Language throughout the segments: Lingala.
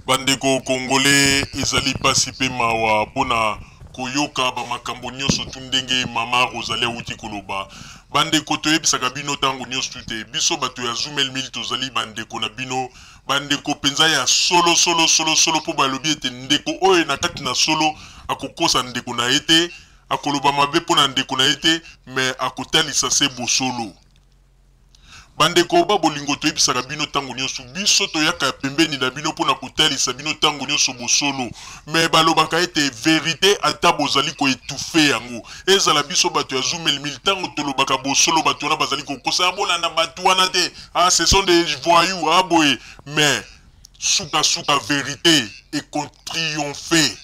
Bandeko Congolais ezali pasi pe mawa pona koyoka ba makambo nyonso tundenge mama Rosalie uti koloba. Bandeko toyebisaka bino tango nyonso tute biso bato ya Zoomel mil tozali bandeko na bino bandeko penza ya solo po balobi ete ndeko oyo na kati na solo akokosa ndeko na ete akoloba mabe pona ndeko na ete me akotalisa se bosolo. Bandeko ba bolingo toyebisaka bino tango nyonso biso toyaka pembeni na bino pona kotalisa bino tango nyonso bosolo me balobaka ete vérité ata bozali ko étouffer yango ezala biso bato ya Zoomel mil tango tolobaka bosolo bato wana bazali kokosa bolanda bato wana te ce sont des voyous boye mais suka vérité et triompher.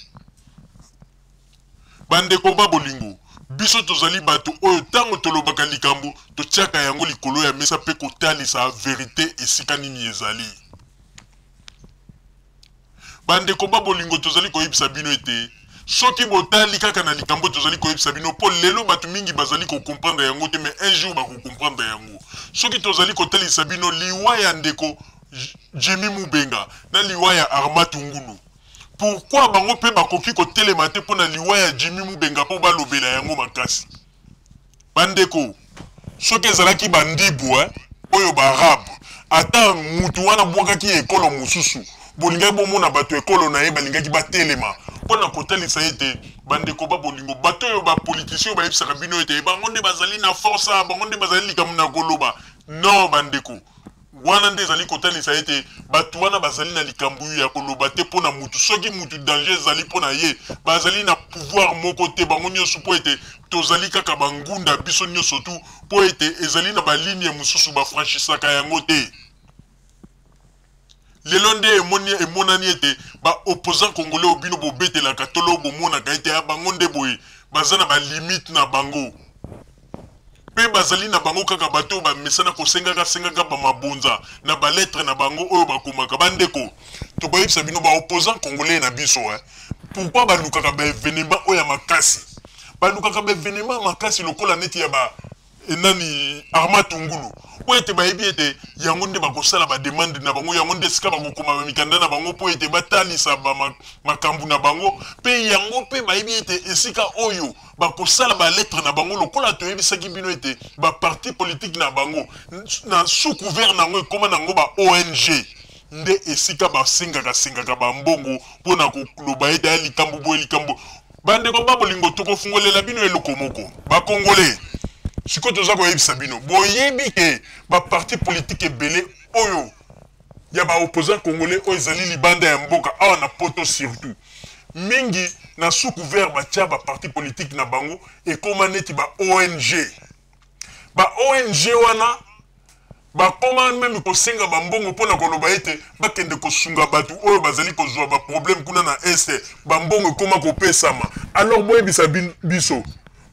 Bandeko ba bolingo biso tozali bato oyo tango tolobaka likambo totiaka yango likolo ya mesa pe kotalisa vérité esika nini ezali. Bandeko ba bolingo tozali koyebisa bino ete soki botali kaka na likambo tozali koyebisa bino po lelo bato mingi bazali ko comprendre yango te mais un jour ba ko comprendre yango. Soki tozali kotalisa bino liwa ya ndeko Jimmy Mubenga na liwa ya Armand Ngulu. Pourquoi bango pe bakoki ko telemate pona liwa ya Jimmy Mubenga po balobela yango makasi. Bandeko soki ezalaki bandibu oyo barab ata mutu wana bwakaki ekolo mususu bolingai bomona bato ekolo na ye balingaki batelema pona kotalisa ete bandeko ba bolingo bato oyo ba politicien bayebisaka bino ete bango nde bazali na force bango nde bazali likambo na koloba. Non bandeko wana nde ezali kotalisa ete bato wana bazali na likambo ya koloba te pona mutu soki mutu danger ezali pona ye bazali na pouvoir moko te bango nyonso po ete tozali kaka bangunda biso nyonso tu po ete ezali na baligne mosusu bafranchisaka yango te. Lelo nde emonani ete ba opposant congolais obino bobetelaka tolo bomonaka ete bango nde boye baza na balimite na bango pe bazali na bango kaka bato ba mesana sengaka ba mabonza na ba lettre na bango oyo bakomaka. Bandeko tokoyebisa bino ba opposant congolais na biso pourquoi balukaka ba événement oyo makasi balukaka ba événement makasi lokola neti ya ba enani Armand Ngulu po ete bayebi ete yango nde bakosala ba demande na bango yango nde sika bakokoma ba mikanda na bango po ete batalisa ba makambu na bango pe yango pe bayebi ete esika oyo bakosala ba lettre na bango lokola toyebisaki bino ete ba parti politique na bango na sous couvert nango ekoma nango ba ONG nde esika basengaka ba mbongo pona koloba ete ya likambo boye likambo. Bandeko ba bolingo tokofungolela bino eloko moko ba Congolais siko toza koyebisa bino boyebi ke ba parti politique ebele oyo ya ba opposant congolais oyo ezali libanda ya mboka awa na poto surtout mingi na sous couvert batia ba parti politique na bango ekoma neti ba ONG wana bakoma meme kosenga bambongo mpona koloba ete bakende kosunga bato oyo bazali kozwa ba problème kuna na este bambongo ekoma kopesama. Alors boyebisa biso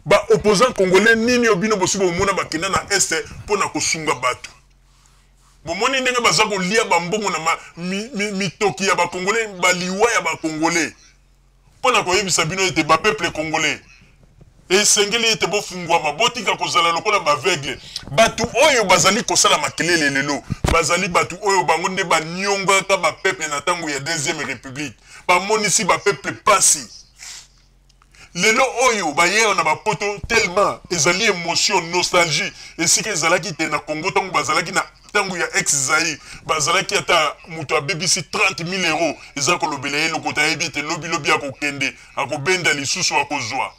ba opposant congolais nini obino bosi bomona bakenda na este pona kosunga bato bomoni ndenge baza kolia bambongo na mitoki ya ba congolais baliwa ya ba congolais pona koyebisa bino ete ba peuple congolais esengeli ete bofungwama botika kozala lokola baveugle bato oyo bazali kosala makelele lelo bazali bato oyo bango nde banyongaka ba peuple na tango ya deuxième république bamonisi ba peuple pasi. Lelo oyo baye na bapoto tellement ezali émotion nostalgie esika ezalaki te na Congo tango bazalaki na tango ya ex-Zaïre bazalaki ata mutu a BBC 30,000 euros eza kolobela ye lokota yebi ete lobi akokende akobenda lisusu akozwa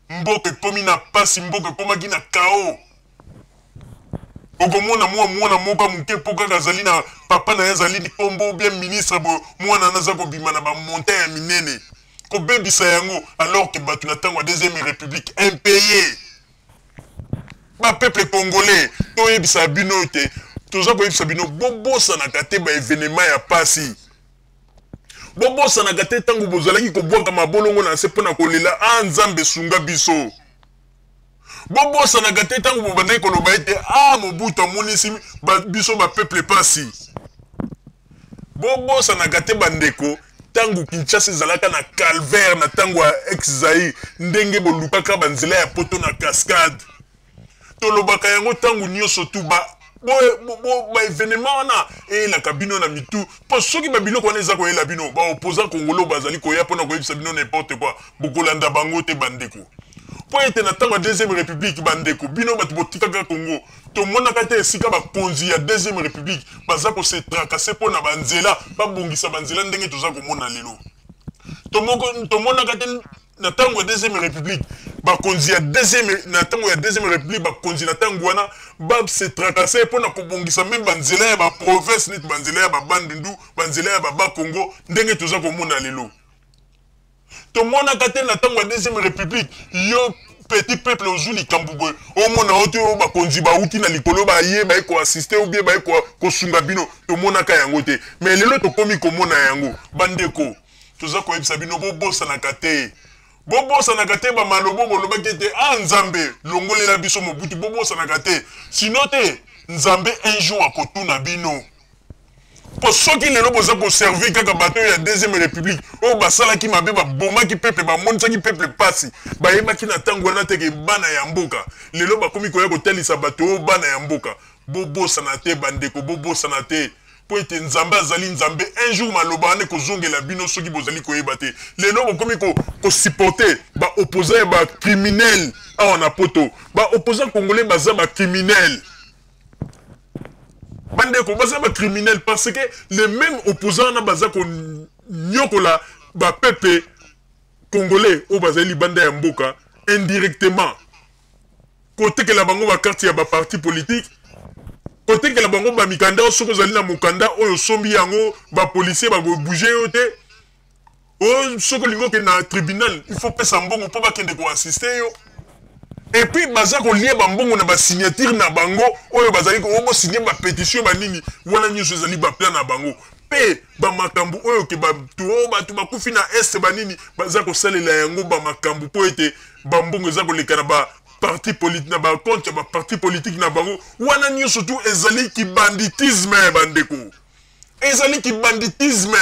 mboka ekomi na pasi mboka ekomaki na kao okomona mwana moka muke po kaka azali na papa na ye azali likombo bien ministre mwana naza kobima na bamontagne ya minene kobebisa yango alors que bato na tango ya deuxième république impayé ba peuple congolais toyebisa bino te toza koyebisa bino bobosanaka te ba événement ya pasi bobosanaka te tango bozalaki kobwaka mabolongo na se mpona kolela nzambe sunga biso bobosanaka te tango bobandaki koloba ete Mobutu amonisi biso ba peuple pasi bobosanaka te bandeko tango Kinshasa ezalaka na calvaire na tango ya ex-Zaïre ndenge bolukaka banzela ya poto na cascade tolobaka yango tango nyonso tu ba événement na et la cabine na mitu pour ceux qui babilo connaissent quoi la bino ba opposant congolais bazali ko ya pona ko yebisa bino n'importe quoi bokolanda bango te bandeko po ete na tango deuxième république bandeko bino batu botikaka Congo to mona kate esika ba konzi ya deuxième république baza ko se tracasser pona banzela ba bongisa banzela ndenge toza ko mona lelo to mona kate na tango deuxième république ba konzi ya deuxième république ba konzi na tango wana ba se tracasser pona ko bongisa même banzela ya ba province net banzela ya ba bandindu banzela ya ba Congo ndenge toza ko mona lelo to mona kate na tango deuxième république yo petit peuple ozuli kambubo o mona oto ba konzi ba uti na likolo ba ye ba ko assister ou bien ba ko sunga bino to mona ka yango te mais lelo to komi ko mona yango bandeko toza ko yebisa bino bobosa na kate bobosa na kate ba malobo boloba kete nzambe longolela biso mobutu bobosa na kate sinon te nzambe un jour akotuna bino pour ceux qui lelo boza ko servir kaka bato ya deuxième république o basala ki mabe ba boma ki peuple ba monisa ki peuple pasi ba yeba ki na tango na teke bana ya mboka lelo ba komi ko ya ko telisa bato o bana ya mboka bobosa na te bandeko bobosa na te po ete nzambe azali nzambe un jour maloba ane kozongela bino soki bozali koyeba te lelo bokomi ko supporter ba opposant ba criminel awa na poto ba opposant congolais baza ba criminel bandeko baza ba criminel parce que les mêmes opposants na baza ko nyokola ba peuple congolais o bazali banda ya mboka indirectement côté que la bango ba carte ya ba parti politique côté que la bango ba mikanda soko zali na mukanda oyo sombi yango ba policier ba bouger yote o soko lingo ke na tribunal il faut pesa mbongo po ba kende ko assister yo et puis baza ko lié ba mbongo na ba signature na bango oyo bazali ko mo signer ba pétition ba nini wana nyoso zali ba plan na bango pe ba makambu oyo ke ba tu ba kufi na est ba nini baza ko salela yango ba makambu po ete ba mbongo za ko lekana ba parti politique na ba compte ba parti politique na bango wana nyoso tu ezali ki banditisme bandeko ezali ki banditisme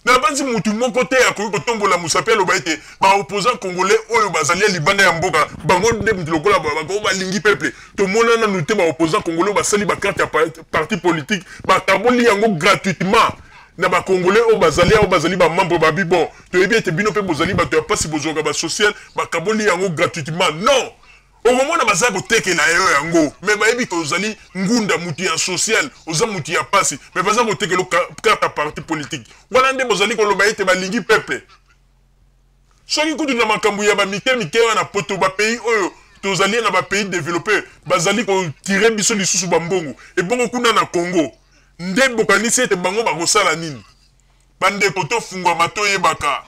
na banzi mutu moko te akoki kotombola musapi aloba ete ba opposant congolais oyo bazali ya libanda ya mboka bango nde mutu lokola bango balingi peuple tomona nanu te ba opposant congolais basali ba carte ya parti politique bakaboli yango gratuitement na ba congolais oyo bazali ba membre ba bibo toyebi ete bino pe bozali bato ya pasi bozoka ba social bakaboli yango gratuitement non okomona baza kotekela yo yango mais bayebi ko ozali ngunda mutu ya social oza mutu ya pasi mais baza kotekela carte parti politique wana nde bozali koloba ete balingi peuple soki kutu na makambo ya bamike wana poto ba pays oyo tozali na ba pays développé bazali ko tirer biso lisusu bambongo ebongo kuna na Congo nde bokanisi ete bango bakosala nini bandeko tofungwa mato yebaka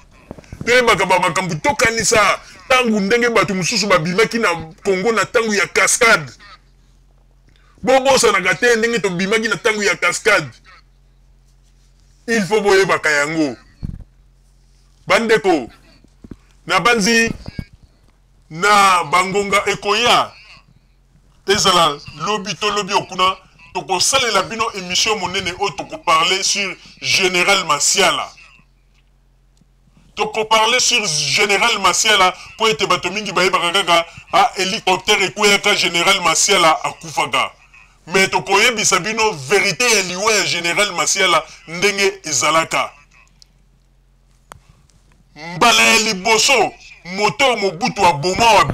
toyebaka ba makambo tokanisa tangu ndenge batu mususu babimaki na Congo na tangu ya cascade bobosa na kate ndenge to bimaki na tangu ya cascade il faut boyebaka yango bandeko na banzi na bangonga ekoya ezala lobi to lobi okuna toko salela bino émission monene o toko parler sur Général Masiala toko parler sur Général Masiala po ete bato mingi bayebaka kaka a hélicoptère ekweyaka Général Masiala akufaka mais toko yebisa bino vérité eliwe ya Général Masiala ndenge ezalaka mbala ya liboso moto mobutu wa boma wa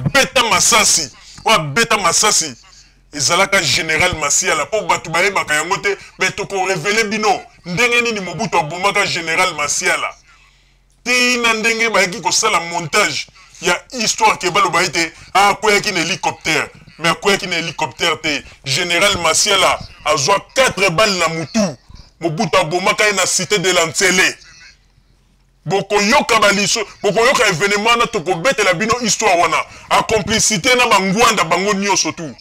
beta masasi ezalaka Général Masiala po batu bayebaka yango te mais toko révéler bino ndenge nini mobutu wa bomaka Général Masiala tina ndenge bayaki kosala montage ya histoire ke baloba ete akweyaki na hélicoptère mais akweyaki na hélicoptère te Général Masiala azwa 4 balles na mutu mobutu abomaka ye na cité de l'Antsele bokoyoka baliso bokoyoka événement na tokobetela bino histoire wana a complicité na bangwanda bango nyonso tu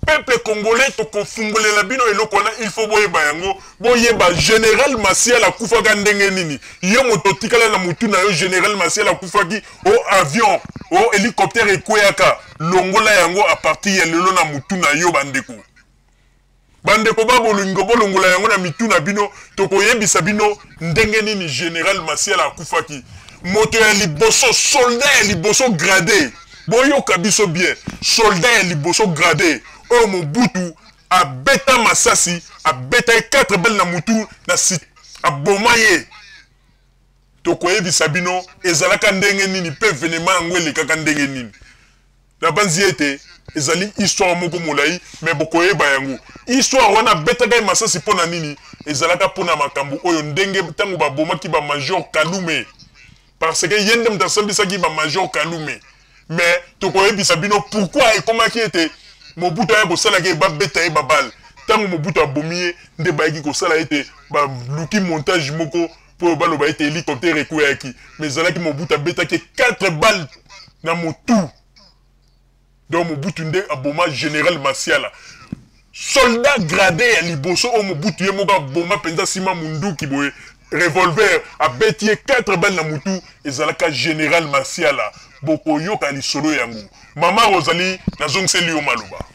peuple congolais tokofungolela bino eloko wana il faut boyeba yango boyeba Général Masiala akufaka ndenge nini yo moto tikala na mutu na yo Général Masiala akufaki o avion o hélicoptère ekweyaka longola yango a partir ya lelo na mutu na yo bandeko babolingo bolongola yango na mitu na bino tokoyebisa bino ndenge nini Général Masiala akufaki moto ya liboso soldat ya liboso gradé boyoka biso bien soldat ya liboso gradé oyo Mobutu abeta masasi abeta 4 balles na mutu na aboma ye tokoyebisa bino ezalaka ndenge nini pe venema yango elekaka ndenge nini na banzi ete ezali histoire moko molai mais bokoyeba yango histoire wana betaka ye masasi mpona nini ezalaka mpona makambo oyo ndenge ntango babomaki bamajor Kalume parce que ye nde moto asambisaki bamajor Kalume mais tokoyebisa bino pourquoi ekomaki ete Mobutu aya kosalaki ye babeta ye babale ntango Mobutu abomi ye nde bayaki kosala ete baluki montage moko mpo baloba ete hélicoptère ekweyaki mais ezalaki Mobutu abetaki 4 balles na motu donc Mobutu nde aboma général Masiala soldat gradé ya liboso o Mobutu ye moko aboma mpenza nsima munduki boye revolver abeti ye 4 balles na mutu ezalaka général Masiala bokoyoka lisolo yango mama Rosalie nazongiseli yo maloba